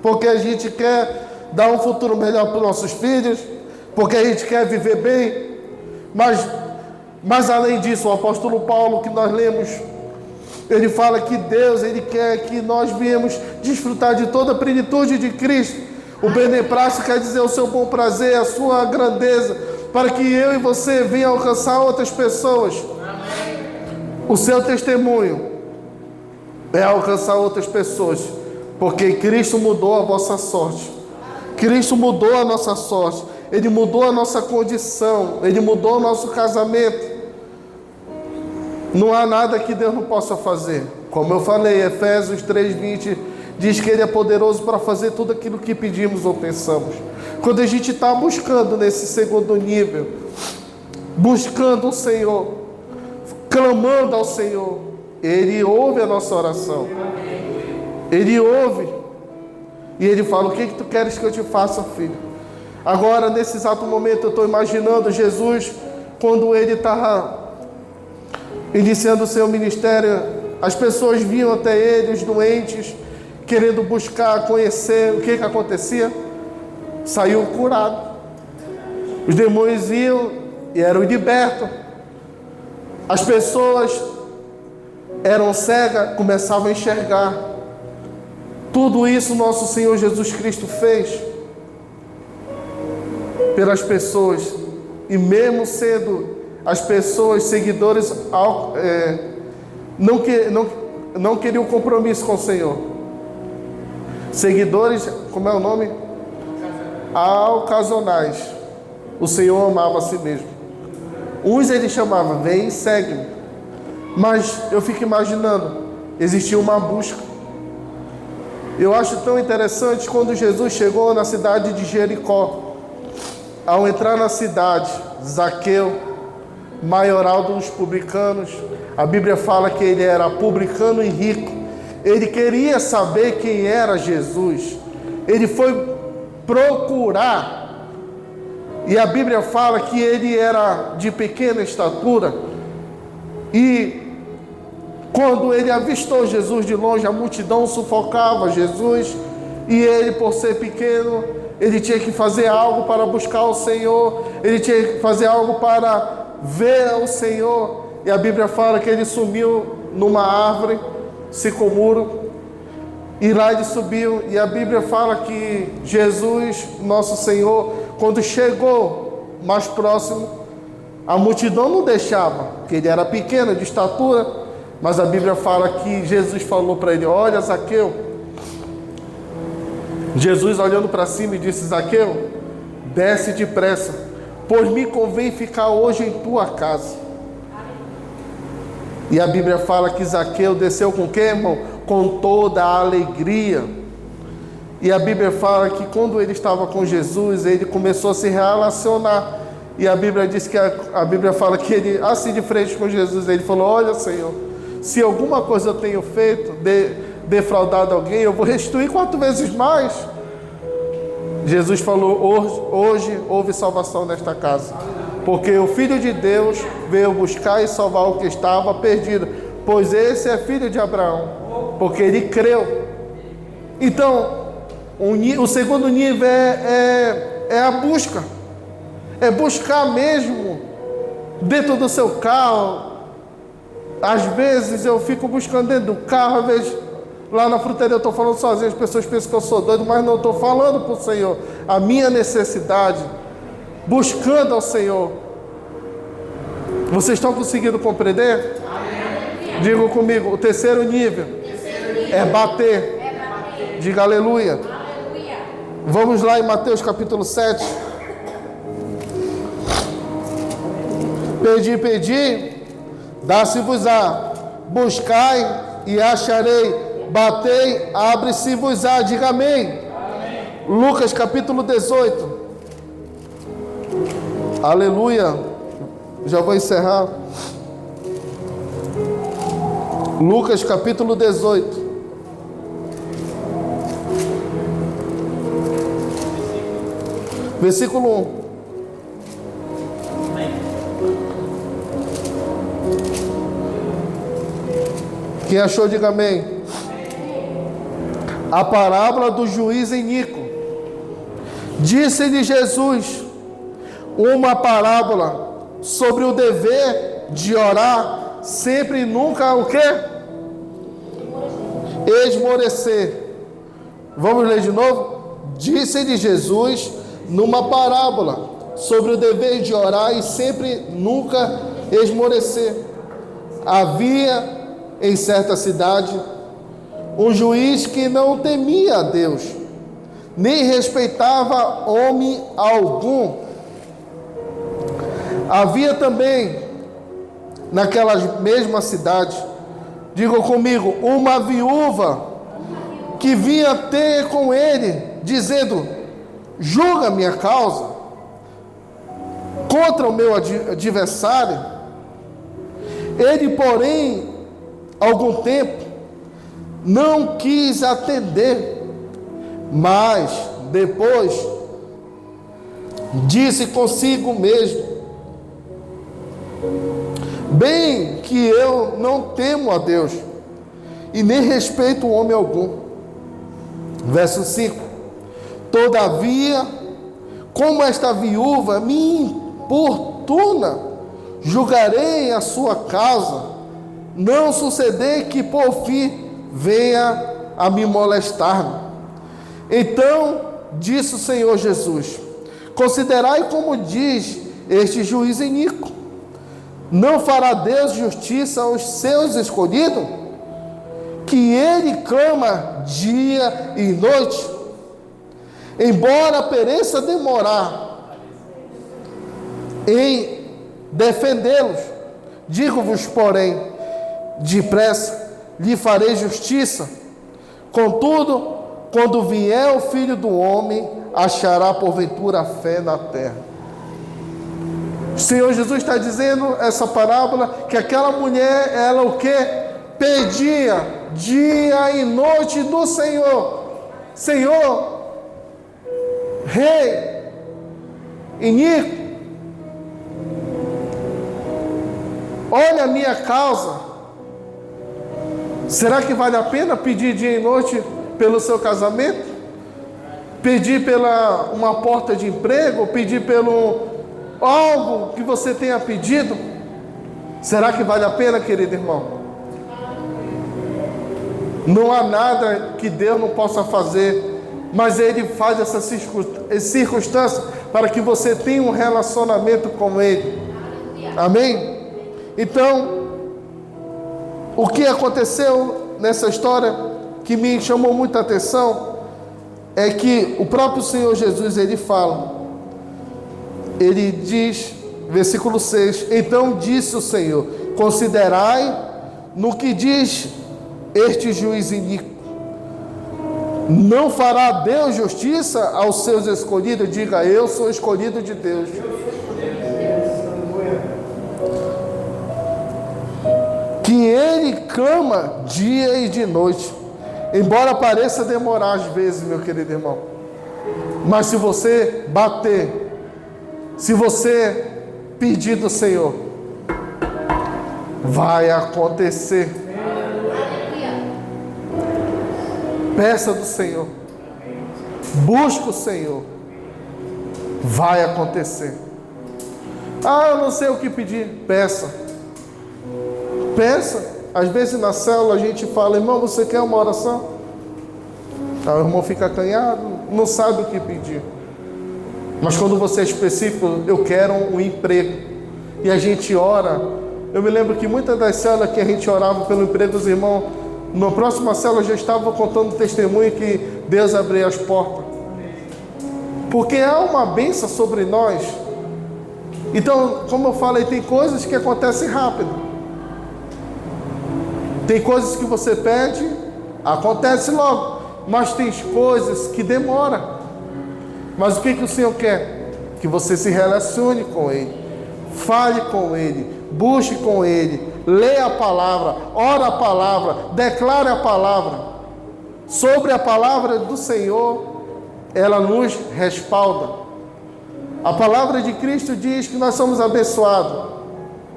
Porque a gente quer dar um futuro melhor para os nossos filhos, porque a gente quer viver bem, mas além disso, o apóstolo Paulo, que nós lemos, ele fala que Deus, Ele quer que nós viemos desfrutar de toda a plenitude de Cristo. O beneplácito quer dizer o seu bom prazer, a sua grandeza, para que eu e você venham alcançar outras pessoas. O seu testemunho é alcançar outras pessoas. Porque Cristo mudou a vossa sorte. Cristo mudou a nossa sorte. Ele mudou a nossa condição. Ele mudou o nosso casamento. Não há nada que Deus não possa fazer. Como eu falei, Efésios 3:20 diz que Ele é poderoso para fazer tudo aquilo que pedimos ou pensamos. Quando a gente está buscando nesse segundo nível, buscando o Senhor, clamando ao Senhor, Ele ouve a nossa oração. Ele ouve e Ele fala: o que tu queres que eu te faça, filho? Agora, nesse exato momento, eu estou imaginando Jesus, quando Ele estava iniciando o seu ministério, as pessoas vinham até Ele, os doentes, querendo buscar, conhecer. O que acontecia? Saiu curado. Os demônios iam e eram libertos. As pessoas eram cegas, começavam a enxergar. Tudo isso nosso Senhor Jesus Cristo fez pelas pessoas. E mesmo sendo as pessoas seguidores, não queriam compromisso com o Senhor. Seguidores, como é o nome? Ocasionais. O Senhor amava a si mesmo. Uns Ele chamava: vem e segue-me. Mas eu fico imaginando, existia uma busca. Eu acho tão interessante quando Jesus chegou na cidade de Jericó. Ao entrar na cidade, Zaqueu, maioral dos publicanos, a Bíblia fala que ele era publicano e rico. Ele queria saber quem era Jesus. Ele foi procurar. E a Bíblia fala que ele era de pequena estatura. E quando ele avistou Jesus de longe, a multidão sufocava Jesus, e ele, por ser pequeno, ele tinha que fazer algo para buscar o Senhor, ele tinha que fazer algo para ver o Senhor. E a Bíblia fala que ele sumiu numa árvore, sicomoro, e lá ele subiu. E a Bíblia fala que Jesus, nosso Senhor, quando chegou mais próximo, a multidão não deixava, porque ele era pequeno, de estatura. Mas a Bíblia fala que Jesus falou para ele: olha, Zaqueu. Jesus, olhando para cima, e disse: Zaqueu, desce depressa, pois me convém ficar hoje em tua casa. E a Bíblia fala que Zaqueu desceu com o quê, irmão? Com toda a alegria. E a Bíblia fala que quando ele estava com Jesus, ele começou a se relacionar. E a Bíblia diz que a Bíblia fala que ele, assim de frente com Jesus, ele falou: olha, Senhor, se alguma coisa eu tenho feito, defraudado alguém, eu vou restituir 4 vezes mais. Jesus falou: hoje houve salvação nesta casa, porque o Filho de Deus veio buscar e salvar o que estava perdido, pois esse é filho de Abraão, porque ele creu. Então, o segundo nível é a busca, é buscar mesmo dentro do seu carro. Às vezes eu fico buscando dentro do carro, às vezes lá na fruteira eu estou falando sozinho, as pessoas pensam que eu sou doido, mas não, estou falando para o Senhor a minha necessidade, buscando ao Senhor. Vocês estão conseguindo compreender? Diga comigo, o terceiro nível é bater. Diga aleluia. Vamos lá em Mateus capítulo 7. Pedi, dá-se-vos-á. Buscai e acharei. Batei, abre-se-vos-á. Diga amém. Lucas capítulo 18. Aleluia. Já vou encerrar. Lucas capítulo 18. Versículo 1. Quem achou, diga amém. A parábola do juiz iníquo. Disse-lhe Jesus uma parábola sobre o dever de orar sempre e nunca o quê? Esmorecer. Vamos ler de novo? Disse-lhe Jesus numa parábola sobre o dever de orar e sempre nunca esmorecer. Havia em certa cidade um juiz que não temia a Deus, nem respeitava homem algum. Havia também naquela mesma cidade, diga comigo, uma viúva que vinha ter com ele, dizendo: julga minha causa contra o meu adversário. Ele, porém, algum tempo não quis atender, mas depois disse consigo mesmo: bem que eu não temo a Deus e nem respeito homem algum. Verso 5: todavia, como esta viúva me importuna, julgarei a sua causa, não suceder que por fim venha a me molestar. Então disse o Senhor Jesus: considerai como diz este juiz iníquo. Não fará Deus justiça aos seus escolhidos, que ele clama dia e noite, embora pereça demorar em defendê-los? Digo-vos, porém, depressa lhe farei justiça. Contudo, quando vier o Filho do Homem, achará porventura fé na terra? O Senhor Jesus está dizendo essa parábola que aquela mulher, ela o que? Pedia dia e noite do Senhor: Senhor, Rei iníquo, olha a minha causa. Será que vale a pena pedir dia e noite pelo seu casamento? Pedir pela uma porta de emprego? Pedir pelo algo que você tenha pedido? Será que vale a pena, querido irmão? Não há nada que Deus não possa fazer, mas Ele faz essa circunstância para que você tenha um relacionamento com Ele. Amém? Então, o que aconteceu nessa história que me chamou muita atenção é que o próprio Senhor Jesus, Ele fala, Ele diz, versículo 6: então disse o Senhor: considerai no que diz este juiz iníquo. Não fará Deus justiça aos seus escolhidos? Diga: eu sou escolhido de Deus. Que Ele clama dia e de noite, embora pareça demorar às vezes, meu querido irmão. Mas se você bater, se você pedir do Senhor, vai acontecer. Peça do Senhor, busca o Senhor, vai acontecer. Ah, eu não sei o que pedir. Peça. Às vezes na célula a gente fala: irmão, você quer uma oração? O irmão fica acanhado, não sabe o que pedir. Mas quando você é específico: eu quero um emprego, e a gente ora Eu me lembro que muitas das células que a gente orava pelo emprego dos irmãos, na próxima célula já estava contando testemunho que Deus abriu as portas. Porque há uma bênção sobre nós. Então, como eu falei, tem coisas que acontecem rápido. Tem coisas que você pede, acontece logo. Mas tem coisas que demoram. Mas o que o Senhor quer? Que você se relacione com Ele, fale com Ele, busque com Ele, leia a palavra, ora a palavra, declare a palavra. Sobre a palavra do Senhor, ela nos respalda. A palavra de Cristo diz que nós somos abençoados.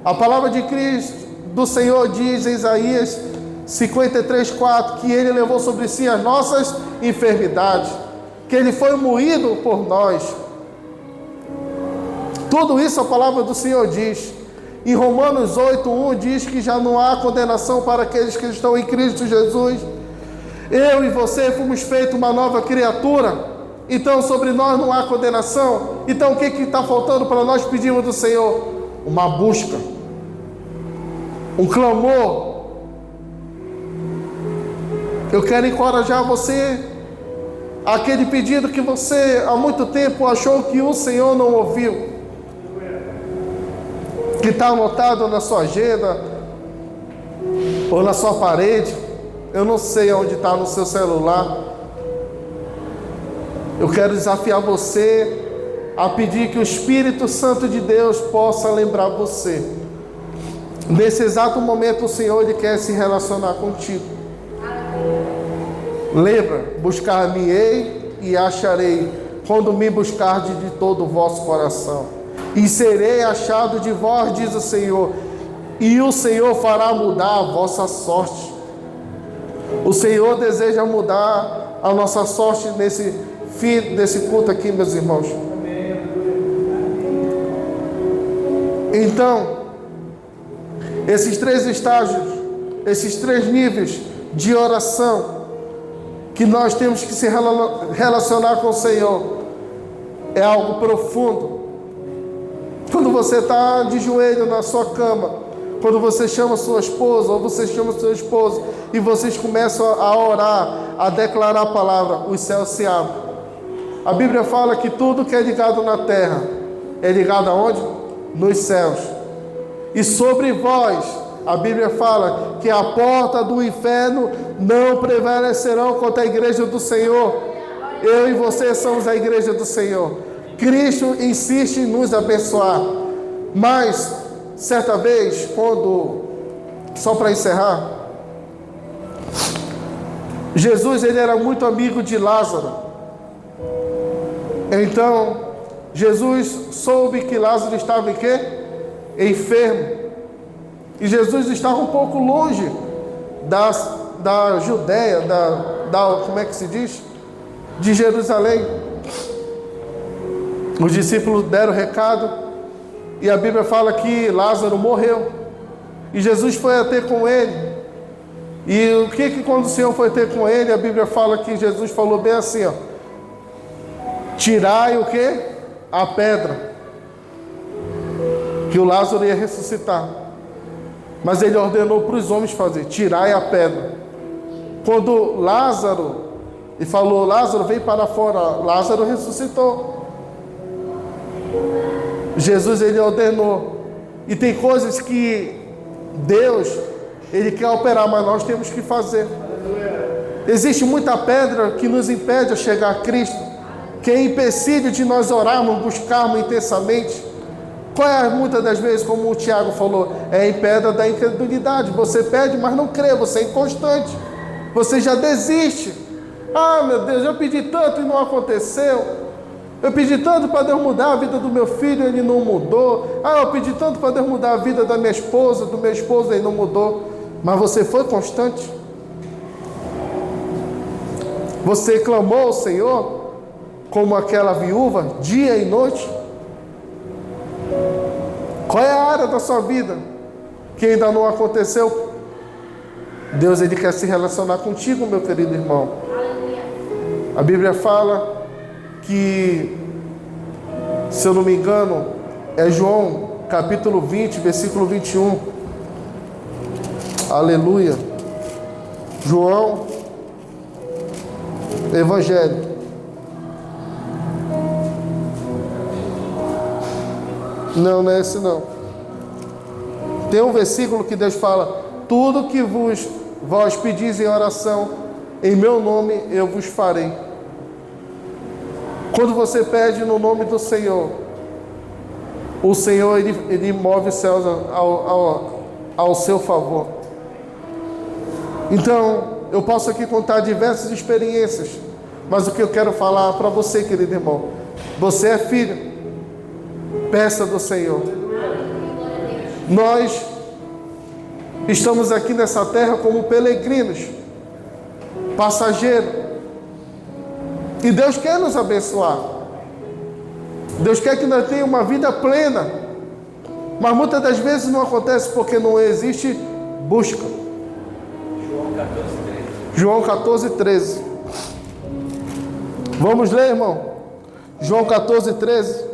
A palavra de Cristo, do Senhor, diz em Isaías 53:4, que Ele levou sobre si as nossas enfermidades, que Ele foi moído por nós. Tudo isso a palavra do Senhor diz. Em Romanos 8:1 diz que já não há condenação para aqueles que estão em Cristo Jesus. Eu e você fomos feitos uma nova criatura. Então sobre nós não há condenação. Então o que está faltando para nós pedirmos do Senhor? Uma busca, um clamor. Eu quero encorajar você. Aquele pedido que você há muito tempo achou que o Senhor não ouviu, que está anotado na sua agenda ou na sua parede, eu não sei onde está no seu celular. Eu quero desafiar você a pedir que o Espírito Santo de Deus possa lembrar você. Nesse exato momento o Senhor Ele quer se relacionar contigo. Lembra, buscar-me-ei e acharei, quando me buscardes de todo o vosso coração. E serei achado de vós, diz o Senhor, e o Senhor fará mudar a vossa sorte. O Senhor deseja mudar a nossa sorte nesse fim desse culto aqui, meus irmãos. Então, esses 3 estágios, esses 3 níveis de oração que nós temos que se relacionar com o Senhor, é algo profundo. Quando você está de joelho na sua cama, quando você chama sua esposa, ou você chama seu esposo, e vocês começam a orar, a declarar a palavra, os céus se abrem. A Bíblia fala que tudo que é ligado na terra, é ligado aonde? Nos céus. E sobre vós, a Bíblia fala que a porta do inferno não prevalecerão contra a igreja do Senhor. Eu e você somos a igreja do Senhor. Cristo insiste em nos abençoar. Mas, certa vez, só para encerrar, Jesus ele era muito amigo de Lázaro. Então, Jesus soube que Lázaro estava em quê? Enfermo. E Jesus estava um pouco longe da Judéia, como é que se diz? De Jerusalém. Os discípulos deram o recado e a Bíblia fala que Lázaro morreu. E Jesus foi a ter com ele. E o que quando o Senhor foi ter com ele, a Bíblia fala que Jesus falou bem assim, ó: tirai o quê? A pedra. Que o Lázaro ia ressuscitar. Mas ele ordenou para os homens fazer: tirai a pedra. Quando Lázaro, e falou: Lázaro, vem para fora. Lázaro ressuscitou. Jesus ele ordenou. E tem coisas que Deus ele quer operar, mas nós temos que fazer. Existe muita pedra que nos impede a chegar a Cristo, que é empecilho de nós orarmos, buscarmos intensamente. Qual é muitas das vezes, como o Tiago falou, é em pedra da incredulidade. Você pede, mas não crê, você é inconstante, você já desiste. Ah, meu Deus, eu pedi tanto e não aconteceu. Eu pedi tanto para Deus mudar a vida do meu filho, ele não mudou. Ah, eu pedi tanto para Deus mudar a vida da minha esposa, do meu esposo, ele não mudou. Mas você foi constante? Você clamou ao Senhor como aquela viúva, dia e noite? Qual é a área da sua vida que ainda não aconteceu? Deus ele quer se relacionar contigo, meu querido irmão. A Bíblia fala que, se eu não me engano, é João capítulo 20, versículo 21, Aleluia. João, Evangelho. Não, não é esse não. Tem um versículo que Deus fala: tudo que vós pedis em oração, em meu nome eu vos farei. Quando você pede no nome do Senhor, o Senhor ele move os céus ao seu favor. Então, eu posso aqui contar diversas experiências, mas o que eu quero falar para você, querido irmão: você é filho, peça do Senhor. Nós estamos aqui nessa terra como peregrinos, passageiros, e Deus quer nos abençoar. Deus quer que nós tenhamos uma vida plena, mas muitas das vezes não acontece porque não existe busca. João 14:13. Vamos ler, irmão? João 14:13.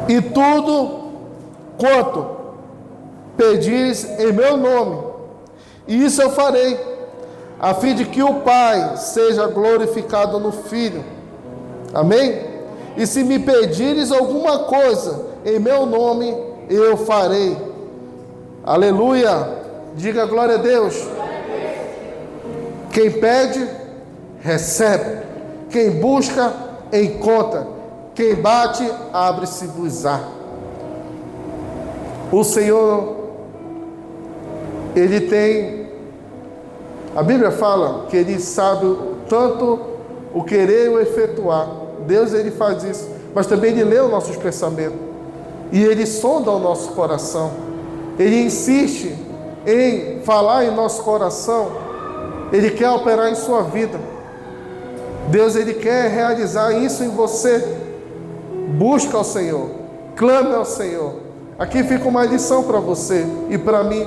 E tudo quanto pedis em meu nome, e isso eu farei, a fim de que o Pai seja glorificado no Filho. Amém? E se me pedires alguma coisa em meu nome, eu farei. Aleluia! Diga glória a Deus. Quem pede, recebe. Quem busca, encontra. Quem bate, abre-se-vos-á. O Senhor, Ele tem... A Bíblia fala que Ele sabe tanto o querer e o efetuar. Deus, Ele faz isso. Mas também Ele lê os nossos pensamentos. E Ele sonda o nosso coração. Ele insiste em falar em nosso coração. Ele quer operar em sua vida. Deus, Ele quer realizar isso em você. Busca ao Senhor. Clame ao Senhor. Aqui fica uma lição para você e para mim.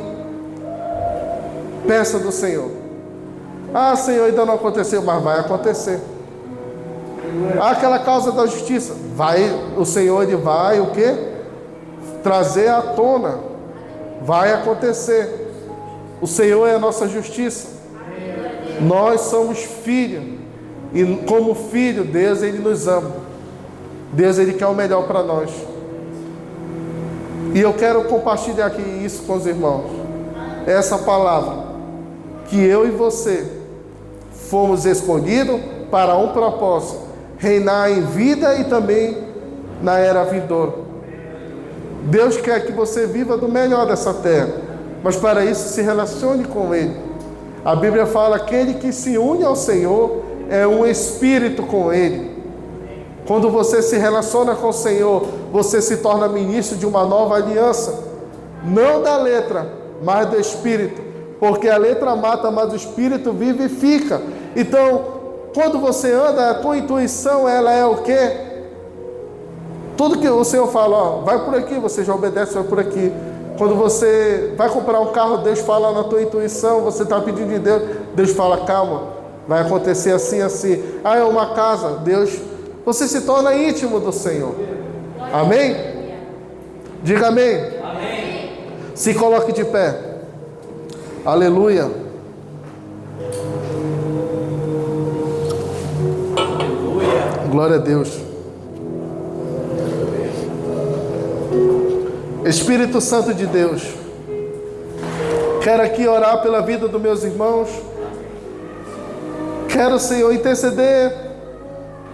Peça do Senhor. Ah, Senhor, ainda não aconteceu, mas vai acontecer. Ah, aquela causa da justiça, o Senhor ele vai o quê? Trazer à tona. Vai acontecer. O Senhor é a nossa justiça. Nós somos filhos. E como filho, Deus ele nos ama. Deus ele quer o melhor para nós. E eu quero compartilhar aqui isso com os irmãos. Essa palavra. Que eu e você fomos escolhidos para um propósito. Reinar em vida e também na era vindoura. Deus quer que você viva do melhor dessa terra. Mas para isso se relacione com Ele. A Bíblia fala que aquele que se une ao Senhor é um espírito com Ele. Quando você se relaciona com o Senhor, você se torna ministro de uma nova aliança. Não da letra, mas do espírito. Porque a letra mata, mas o espírito vivifica. Então, quando você anda, a tua intuição, ela é o quê? Tudo que o Senhor fala, ó, vai por aqui, você já obedece, vai por aqui. Quando você vai comprar um carro, Deus fala na tua intuição, você está pedindo de Deus, Deus fala, calma, vai acontecer assim, assim. Ah, é uma casa, Deus, você se torna íntimo do Senhor. Amém? Diga amém. Amém. Se coloque de pé. Aleluia. Glória a Deus. Espírito Santo de Deus, quero aqui orar pela vida dos meus irmãos. Quero, Senhor, interceder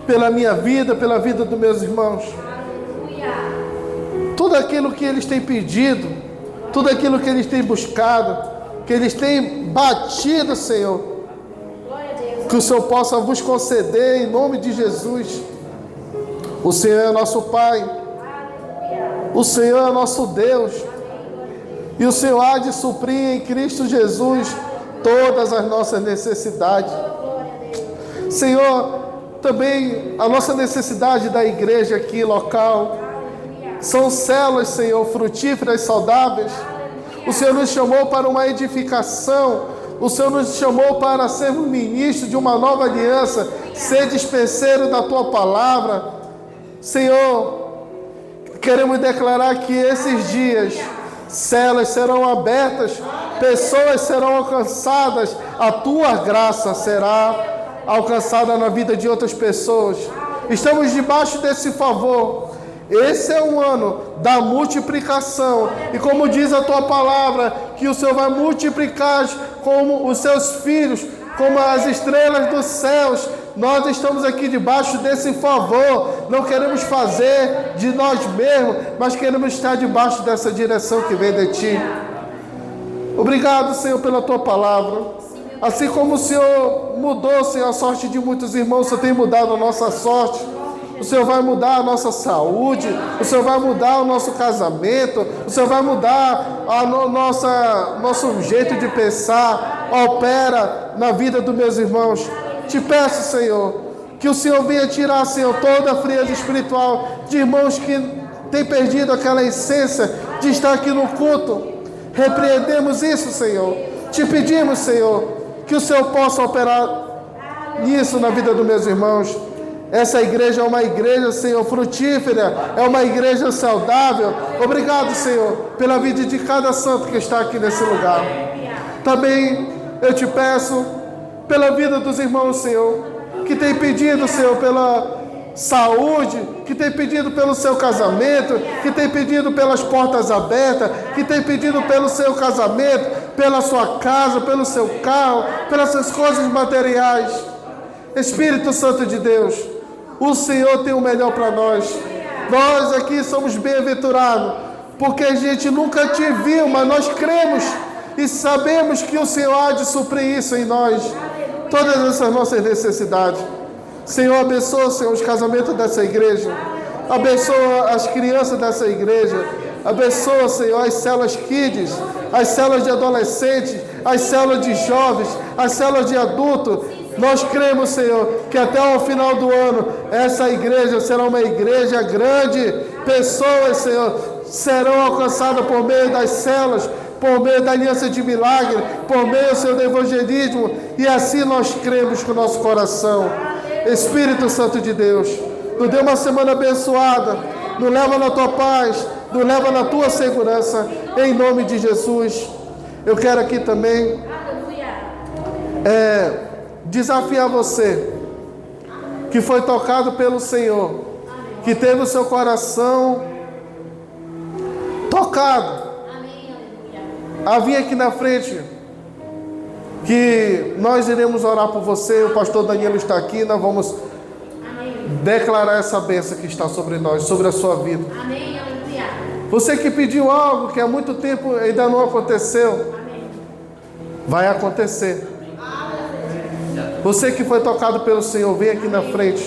pela minha vida, pela vida dos meus irmãos. Tudo aquilo que eles têm pedido, tudo aquilo que eles têm buscado, que eles têm batido, Senhor, que o Senhor possa vos conceder em nome de Jesus. O Senhor é nosso Pai. O Senhor é nosso Deus. E o Senhor há de suprir em Cristo Jesus todas as nossas necessidades. Senhor, também a nossa necessidade da igreja aqui local são células, Senhor, frutíferas, saudáveis. O Senhor nos chamou para uma edificação. O Senhor nos chamou para sermos ministros de uma nova aliança, ser dispenseiro da Tua palavra. Senhor, queremos declarar que esses dias celas serão abertas, pessoas serão alcançadas, a tua graça será alcançada na vida de outras pessoas. Estamos debaixo desse favor. Esse é um ano da multiplicação, e como diz a tua palavra, que o Senhor vai multiplicar como os seus filhos, como as estrelas dos céus. Nós estamos aqui debaixo desse favor, não queremos fazer de nós mesmos, mas queremos estar debaixo dessa direção que vem de Ti. Obrigado, Senhor, pela Tua palavra. Assim como o Senhor mudou, Senhor, a sorte de muitos irmãos, o Senhor tem mudado a nossa sorte. O Senhor vai mudar a nossa saúde, o Senhor vai mudar o nosso casamento, o Senhor vai mudar nosso jeito de pensar. Opera na vida dos meus irmãos. Te peço, Senhor, que o Senhor venha tirar, Senhor, toda a frieza espiritual de irmãos que têm perdido aquela essência de estar aqui no culto. Repreendemos isso, Senhor. Te pedimos, Senhor, que o Senhor possa operar nisso na vida dos meus irmãos. Essa igreja é uma igreja, Senhor, frutífera, é uma igreja saudável. Obrigado, Senhor, pela vida de cada santo que está aqui nesse lugar. Também eu te peço pela vida dos irmãos, Senhor, que tem pedido, Senhor, pela saúde, que tem pedido pelo seu casamento, que tem pedido pelas portas abertas, que tem pedido pelo seu casamento, pela sua casa, pelo seu carro, pelas suas coisas materiais. Espírito Santo de Deus, o Senhor tem o melhor para nós. Nós aqui somos bem-aventurados, porque a gente nunca te viu, mas nós cremos e sabemos que o Senhor há de suprir isso em nós, todas essas nossas necessidades. Senhor, abençoa, Senhor, os casamentos dessa igreja, abençoa as crianças dessa igreja, abençoa, Senhor, as células kids, as células de adolescentes, as células de jovens, as células de adultos. Nós cremos, Senhor, que até o final do ano, essa igreja será uma igreja grande. Pessoas, Senhor, serão alcançadas por meio das células, por meio da aliança de milagre, por meio, Senhor, do evangelismo. E assim nós cremos com o nosso coração. Espírito Santo de Deus, nos dê uma semana abençoada, nos leva na Tua paz, nos leva na Tua segurança, em nome de Jesus. Eu quero aqui também desafiar você, que foi tocado pelo Senhor, que teve o seu coração tocado, a vir aqui na frente, que nós iremos orar por você. O pastor Danilo está aqui, nós vamos declarar essa bênção que está sobre nós, sobre a sua vida. Você que pediu algo que há muito tempo ainda não aconteceu, vai acontecer. Você que foi tocado pelo Senhor, vem aqui na frente.